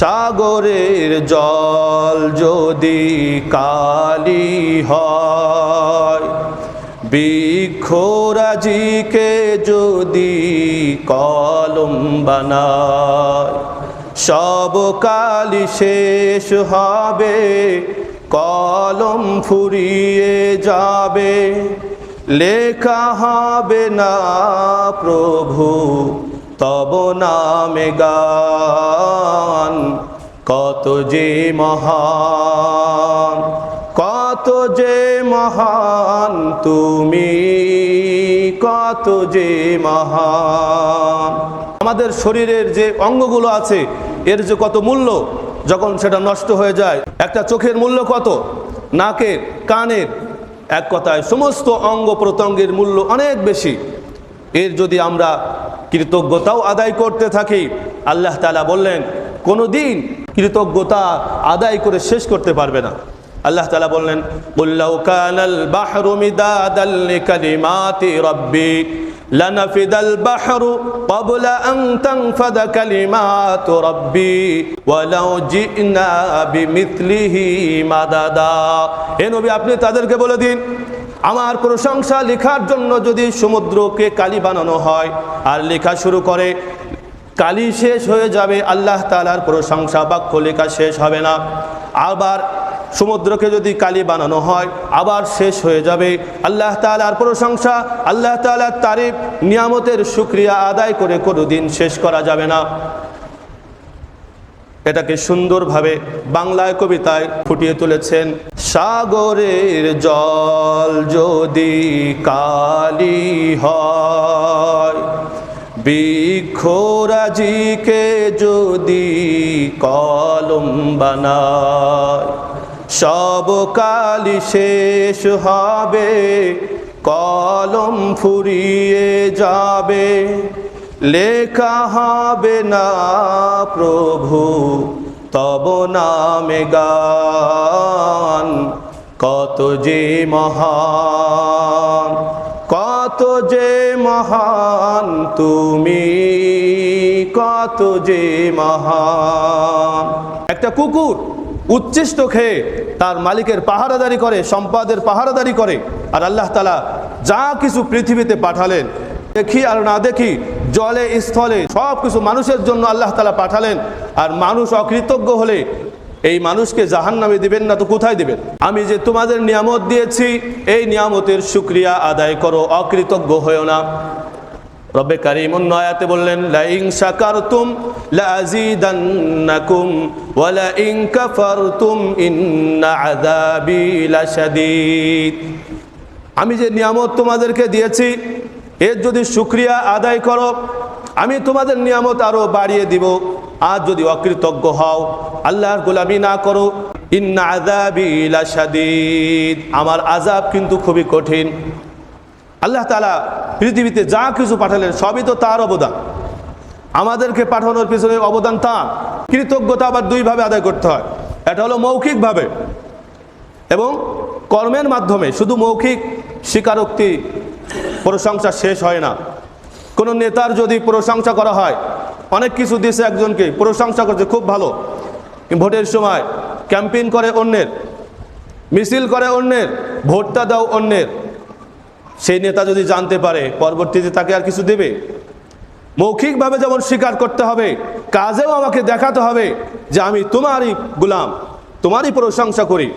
সাগরের জল যদি কালি হয়, বৃক্ষরাজিকে যদি কলম বানায়, সব কালি শেষ হবে, কলম ফুরিয়ে যাবে, লেখা হবে না প্রভু তব নামে গান। কত যে মহান, কত যে মহান তুমি, কত যে মহান। আমাদের শরীরের যে অঙ্গগুলো আছে এর যে কত মূল্য, যখন সেটা নষ্ট হয়ে যায়। একটা চোখের মূল্য কত, নাকের, কানের, এক কথায় সমস্ত অঙ্গ প্রত্যঙ্গের মূল্য অনেক বেশি। এর যদি আমরা কৃতজ্ঞতাও আদায় করতে থাকি, আল্লাহ তাআলা বললেন কোনো দিন কৃতজ্ঞতা আদায় করে শেষ করতে পারবে না। আল্লাহ তাআলা বললেন, কুল লাউ কানাল বাহরু মিদাদাল লিকালিমাতি রাব্বি লানাফিদাল বাহরু ক্বাবলা আন তানফাদা কালিমাতু রাব্বি ওয়ালাউ জিনা বিমিথলিহি মাদাদা। হে নবী, আপনি তাদেরকে বলে দিন, আমার প্রশংসা লেখার জন্য যদি সমুদ্রকে কালি বানানো হয় আর লেখা শুরু করে, কালি শেষ হয়ে যাবে, আল্লাহ তাআলার প্রশংসা বাক্য লেখা শেষ হবে না। আবার সমুদ্রকে যদি কালি বানানো হয়, আবার শেষ হয়ে যাবে। আল্লাহ তাআলার প্রশংসা, আল্লাহ তাআলার তারিফ, নিয়ামতের শুকরিয়া আদায় করে কোনোদিন শেষ করা যাবে না। এটাকে সুন্দরভাবে বাংলায় কবিতায় ফুটিয়ে তুলেছেন। সাগরের জল যদি কালি হয়, বৃক্ষরাজিকে যদি কলম বানায়, সব কালি শেষ হবে, কলম ফুরিয়ে যাবে, লেখা হবে না প্রভু তব নামে গান। কত যে মহান, কত যে মহান তুমি, কত যে মহান। একটা কুকুর উচ্ছিষ্ট খেয়ে তার মালিকের পাহারাদারি করে, সম্পদের পাহারাদারি করে। আর আল্লাহ তাআলা যা কিছু পৃথিবীতে পাঠালেন, দেখি আর না দেখি, জলে স্থলে সব কিছু মানুষের জন্য আল্লাহ তাআলা পাঠালেন। আর মানুষ অকৃতজ্ঞ হলে এই মানুষকে জাহান্নামে দিবেন না তো কোথায় দিবেন? আমি যে তোমাদের নিয়ামত দিয়েছি, এই নিয়ামতের শুকরিয়া আদায় করো, অকৃতজ্ঞ হয়েও না। রব্বে কারীম অন্য আয়াতে বললেন, লা ইন শাকারতুম লাযীদান্নাকুম ওয়া লা ইন কাফারতুম ইন্না আযাবি লাশাদীদ। আমি যে নিয়ামত তোমাদেরকে দিয়েছি, এর যদি শুকরিয়া আদায় করো, আমি তোমাদের নিয়ামত আরো বাড়িয়ে দিব। আর যদি অকৃতজ্ঞ হও, আল্লাহর গোলামি না করো, ইন্না আযাবি লাশাদীদ, আমার আযাব কিন্তু খুবই কঠিন। আল্লাহ তাআলা পৃথিবীতে যা কিছু পাঠালেন সবই তো তার অবদান। আমাদেরকে পাঠানোর পিছনে অবদান তার। কৃতজ্ঞতা আবার দুইভাবে আদায় করতে হয়। এটা হলো মৌখিকভাবে এবং কর্মের মাধ্যমে। শুধু মৌখিক স্বীকারোক্তি প্রশংসা শেষ হয় না। কোনো নেতার যদি প্রশংসা করা হয়, অনেক কিছু দিয়েছে একজনকে, প্রশংসা করছে খুব ভালো, ভোটের সময় ক্যাম্পেইন করে অন্যের, মিছিল করে অন্যের, ভোটটা দাও অন্যের, সেই নেতা যদি জানতে পারে পরবর্তীতে তাকে আর কিছু দেবে? মৌখিকভাবে যেমন স্বীকার করতে হবে, কাজেও আমাকে দেখাতে হবে যে আমি তোমারই গোলাম, তোমারই প্রশংসা করি।